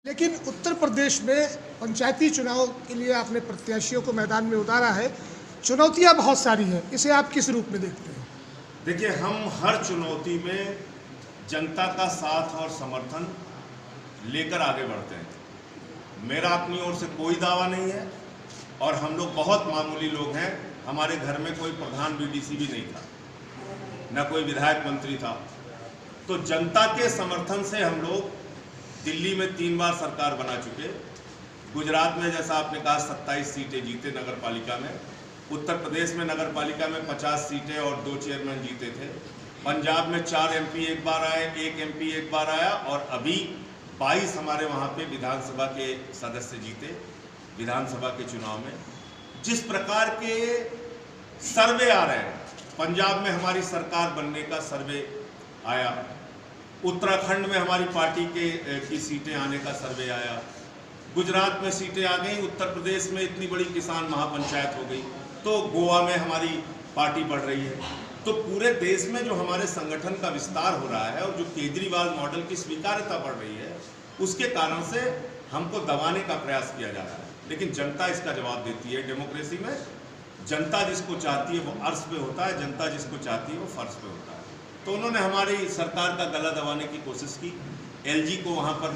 लेकिन उत्तर प्रदेश में पंचायती चुनाव के लिए आपने प्रत्याशियों को मैदान में उतारा है। चुनौतियां बहुत सारी हैं, इसे आप किस रूप में देखते हैं? देखिए, हम हर चुनौती में जनता का साथ और समर्थन लेकर आगे बढ़ते हैं। मेरा अपनी ओर से कोई दावा नहीं है और हम लोग बहुत मामूली लोग हैं। हमारे घर में कोई प्रधान बीडीसी भी नहीं था, न कोई विधायक मंत्री था। तो जनता के समर्थन से हम लोग दिल्ली में 3 बार सरकार बना चुके। गुजरात में, जैसा आपने कहा, 27 सीटें जीते नगर पालिका में। उत्तर प्रदेश में नगर पालिका में 50 सीटें और 2 चेयरमैन जीते थे। पंजाब में 4 एमपी एक बार आए, 1 एमपी एक बार आया, और अभी 22 हमारे वहाँ पे विधानसभा के सदस्य जीते विधानसभा के चुनाव में। जिस प्रकार के सर्वे आ रहे हैं, पंजाब में हमारी सरकार बनने का सर्वे आया, उत्तराखंड में हमारी पार्टी की सीटें आने का सर्वे आया, गुजरात में सीटें आ गई, उत्तर प्रदेश में इतनी बड़ी किसान महापंचायत हो गई, तो गोवा में हमारी पार्टी बढ़ रही है। तो पूरे देश में जो हमारे संगठन का विस्तार हो रहा है और जो केजरीवाल मॉडल की स्वीकार्यता बढ़ रही है, उसके कारण से हमको दबाने का प्रयास किया जा रहा है। लेकिन जनता इसका जवाब देती है। डेमोक्रेसी में जनता जिसको चाहती है वो अर्श पे होता है, जनता जिसको चाहती है वो फर्श पे होता है। तो उन्होंने हमारी सरकार का गला दबाने की कोशिश की। एलजी को वहाँ पर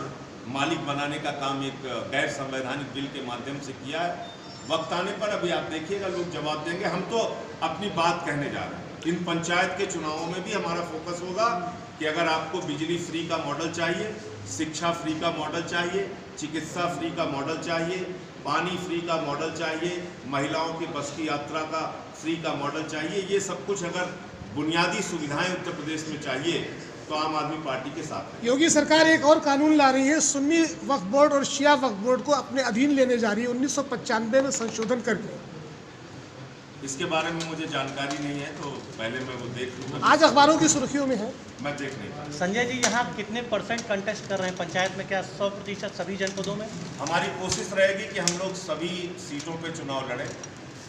मालिक बनाने का काम एक गैर संवैधानिक बिल के माध्यम से किया है। वक्त आने पर अभी आप देखिएगा, लोग जवाब देंगे। हम तो अपनी बात कहने जा रहे हैं। इन पंचायत के चुनावों में भी हमारा फोकस होगा कि अगर आपको बिजली फ्री का मॉडल चाहिए, शिक्षा फ्री का मॉडल चाहिए, चिकित्सा फ्री का मॉडल चाहिए, पानी फ्री का मॉडल चाहिए, महिलाओं की बस की यात्रा का फ्री का मॉडल चाहिए, ये सब कुछ अगर बुनियादी सुविधाएं उत्तर प्रदेश में चाहिए तो आम आदमी पार्टी के साथ है। योगी सरकार एक और कानून ला रही है, सुन्नी वक्फ बोर्ड और शिया वक्फ बोर्ड को अपने अधीन लेने जा रही है 1995 में संशोधन करके। इसके बारे में मुझे जानकारी नहीं है, तो पहले मैं वो देख लूँगा। आज अखबारों की सुर्खियों में है। मैं देख नहीं पाया। संजय जी, यहाँ कितने % कंटेस्ट कर रहे हैं पंचायत में? क्या 100% सभी जनपदों में? हमारी कोशिश रहेगी कि हम लोग सभी सीटों पे चुनाव लड़ें,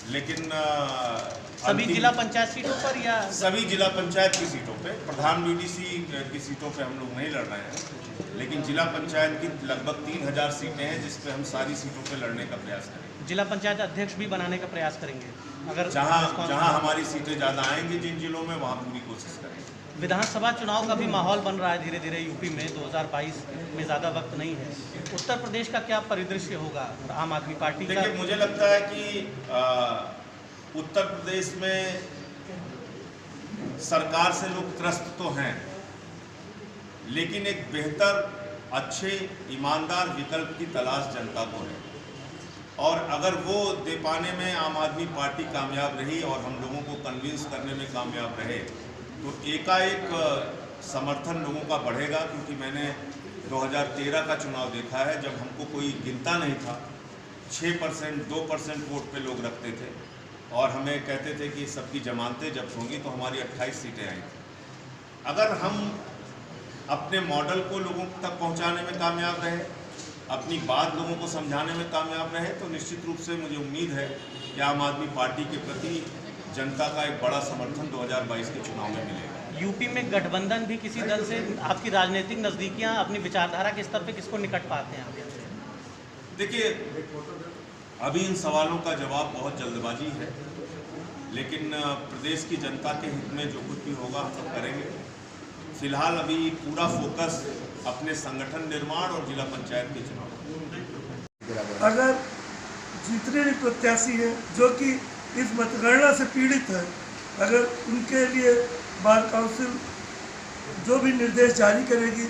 लेकिन सभी जिला पंचायत सीटों पर या सभी जिला पंचायत की सीटों पे। प्रधान बीडीसी की सीटों पे हम लोग नहीं लड़ रहे हैं, लेकिन जिला पंचायत की लगभग 3000 सीटें हैं जिस पे हम सारी सीटों पे लड़ने का प्रयास करेंगे। जिला पंचायत अध्यक्ष भी बनाने का प्रयास करेंगे अगर जहां हमारी सीटें ज़्यादा आएंगी जिन जिलों में, वहाँ पूरी कोशिश करेंगे। विधानसभा चुनाव का भी माहौल बन रहा है धीरे धीरे यूपी में। 2022 में ज़्यादा वक्त नहीं है। उत्तर प्रदेश का क्या परिदृश्य होगा आम आदमी पार्टी का? देखिए, मुझे लगता है कि उत्तर प्रदेश में सरकार से लोग त्रस्त तो हैं, लेकिन एक बेहतर, अच्छे, ईमानदार विकल्प की तलाश जनता को है। और अगर वो दे पाने में आम आदमी पार्टी कामयाब रही और हम लोगों को कन्विंस करने में कामयाब रहे, तो एकाएक समर्थन लोगों का बढ़ेगा। क्योंकि मैंने 2013 का चुनाव देखा है, जब हमको कोई गिनता नहीं था, 6%, 2% वोट पे लोग रखते थे और हमें कहते थे कि सबकी जमानतें जब्त होंगी, तो हमारी 28 सीटें आई थी। अगर हम अपने मॉडल को लोगों तक पहुंचाने में कामयाब रहे, अपनी बात लोगों को समझाने में कामयाब रहे, तो निश्चित रूप से मुझे उम्मीद है कि आम आदमी पार्टी के प्रति जनता का एक बड़ा समर्थन 2022 के चुनाव में मिलेगा। यूपी में गठबंधन भी किसी दल से, आपकी राजनीतिक नज़दीकियाँ अपनी विचारधारा के स्तर पर किसको निकट पाते हैं आप? देखिए, अभी इन सवालों का जवाब बहुत जल्दबाजी है, लेकिन प्रदेश की जनता के हित में जो कुछ भी होगा हम सब करेंगे। फिलहाल अभी पूरा फोकस अपने संगठन निर्माण और जिला पंचायत के चुनाव। अगर जितने भी प्रत्याशी हैं जो कि इस मतगणना से पीड़ित है, अगर उनके लिए बार काउंसिल जो भी निर्देश जारी करेगी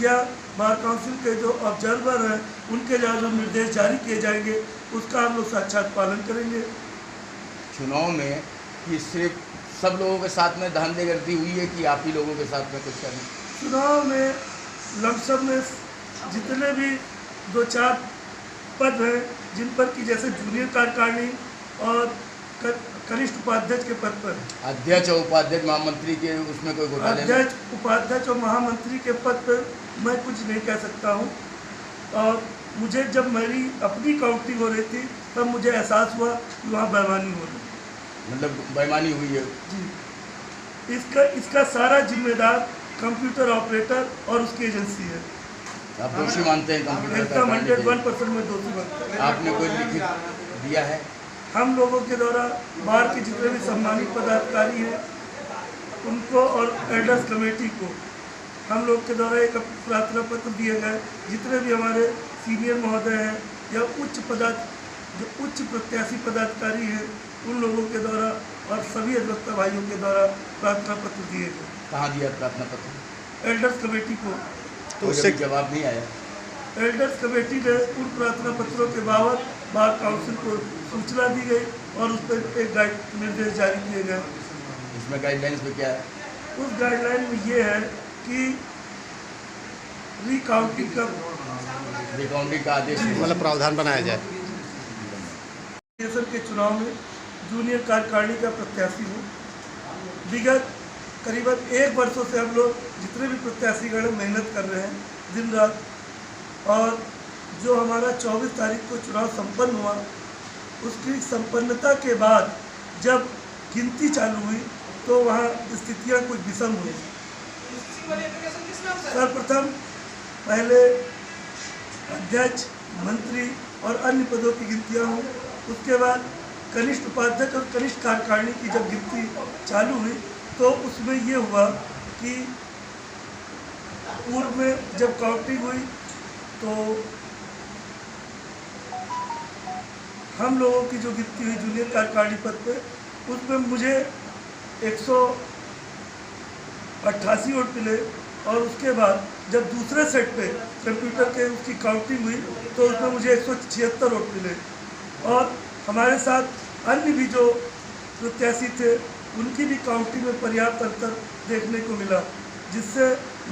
या बार काउंसिल के जो ऑब्जर्वर हैं उनके जहाँ जो निर्देश जारी किए जाएंगे उसका हम लोग साक्षात पालन करेंगे। चुनाव में कि सिर्फ सब लोगों के साथ में धांधलीगर्दी हुई है कि आप ही लोगों के साथ में कुछ करें? चुनाव में लमसम में जितने भी 2-4 पद हैं जिन पर कि जैसे जूनियर कार्यकारिणी और कनिष्ठ उपाध्यक्ष के पद पर, अध्यक्ष और उपाध्यक्ष महामंत्री के, उसमें कोई घोटाले? अध्यक्ष, उपाध्यक्ष और महामंत्री के पद पर मैं कुछ नहीं कह सकता हूँ। और मुझे जब मेरी अपनी काउंटिंग हो रही थी तब मुझे एहसास हुआ कि वहाँ बेईमानी हो रही, मतलब बेईमानी हुई है जी। इसका सारा जिम्मेदार कंप्यूटर ऑपरेटर और उसकी एजेंसी है। आप दोषी मानते हैं कंप्यूटर एकदम कांड के? 101% में दोषी मानते हैं। आपने कोई लिखित दिया है? हम लोगों के द्वारा बाहर के जितने भी सम्मानित पदाधिकारी हैं उनको और एल्डर्स कमेटी को हम लोग के द्वारा एक प्रार्थना पत्र दिए गए। जितने भी हमारे सीनियर महोदय हैं या जो उच्च प्रत्याशी पदाधिकारी हैं उन लोगों के द्वारा और सभी अधिवक्ता भाइयों के द्वारा प्रार्थना पत्र दिए गए। कहाँ दिया प्रार्थना पत्र? एल्डर्स कमेटी को। तो उससे जवाब नहीं आया? एल्डर्स कमेटी ने उन प्रार्थना पत्रों के बाबत बार काउंसिल को सूचना दी गई और उस पर एक निर्देश जारी किए गए। इसमें गाइडलाइंस में क्या है? उस गाइडलाइन में ये है कि रिकाउंटिंग का आदेश मतलब प्रावधान बनाया जाए। के चुनाव में जूनियर कार्यकारिणी का प्रत्याशी हूँ। विगत करीबन 1 वर्षों से हम लोग जितने भी प्रत्याशीगण मेहनत कर रहे हैं दिन रात, और जो हमारा 24 तारीख को चुनाव संपन्न हुआ उसकी संपन्नता के बाद जब गिनती चालू हुई तो वहाँ स्थितियाँ कुछ विषम हुई। सर्वप्रथम पहले अध्यक्ष, मंत्री और अन्य पदों की गिनतियाँ हुई। उसके बाद कनिष्ठ उपाध्यक्ष और कनिष्ठ कार्यकारिणी की जब गिनती चालू हुई तो उसमें ये हुआ कि पूर्व में जब काउंटिंग हुई तो हम लोगों की जो गिनती हुई जूनियर कार्यकारिणी पद पे, उसमें मुझे 188 वोट मिले। और उसके बाद जब दूसरे सेट पे कंप्यूटर के उसकी काउंटिंग हुई तो उसमें मुझे 176 वोट मिले। और हमारे साथ अन्य भी जो प्रत्याशी थे उनकी भी काउंटिंग में पर्याप्त अंतर देखने को मिला, जिससे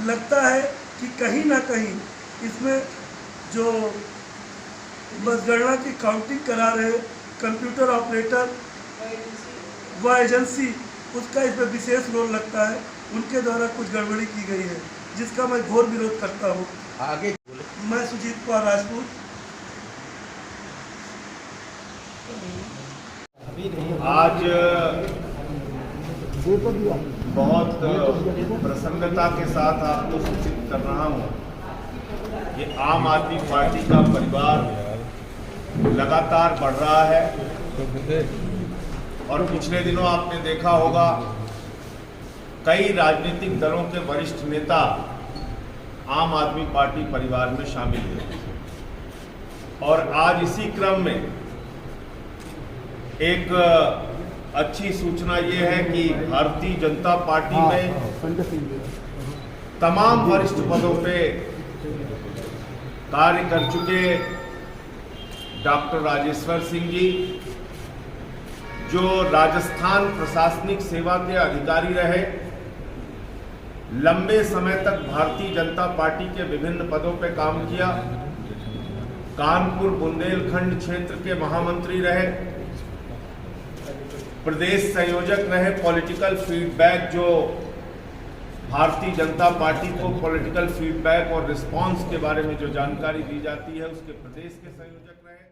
लगता है कि कहीं ना कहीं इसमें जो मतगणना की काउंटिंग करा रहे कंप्यूटर ऑपरेटर व एजेंसी, उसका इसमें विशेष रोल लगता है। उनके द्वारा कुछ गड़बड़ी की गई है जिसका मैं घोर विरोध करता हूँ। आगे मैं सुजीत कुमार राजपूत। आज बहुत प्रसन्नता के साथ आपको सूचित कर रहा हूँ कि आम आदमी पार्टी का परिवार लगातार बढ़ रहा है और पिछले दिनों आपने देखा होगा कई राजनीतिक दलों के वरिष्ठ नेता आम आदमी पार्टी परिवार में शामिल हुए। और आज इसी क्रम में एक अच्छी सूचना ये है कि भारतीय जनता पार्टी में तमाम वरिष्ठ पदों पे कार्य कर चुके डॉक्टर राजेश्वर सिंह जी, जो राजस्थान प्रशासनिक सेवा के अधिकारी रहे, लंबे समय तक भारतीय जनता पार्टी के विभिन्न पदों पर काम किया, कानपुर बुंदेलखंड क्षेत्र के महामंत्री रहे, प्रदेश संयोजक रहे। पॉलिटिकल फीडबैक, जो भारतीय जनता पार्टी को पॉलिटिकल फीडबैक और रिस्पांस के बारे में जो जानकारी दी जाती है, उसके प्रदेश के संयोजक रहे।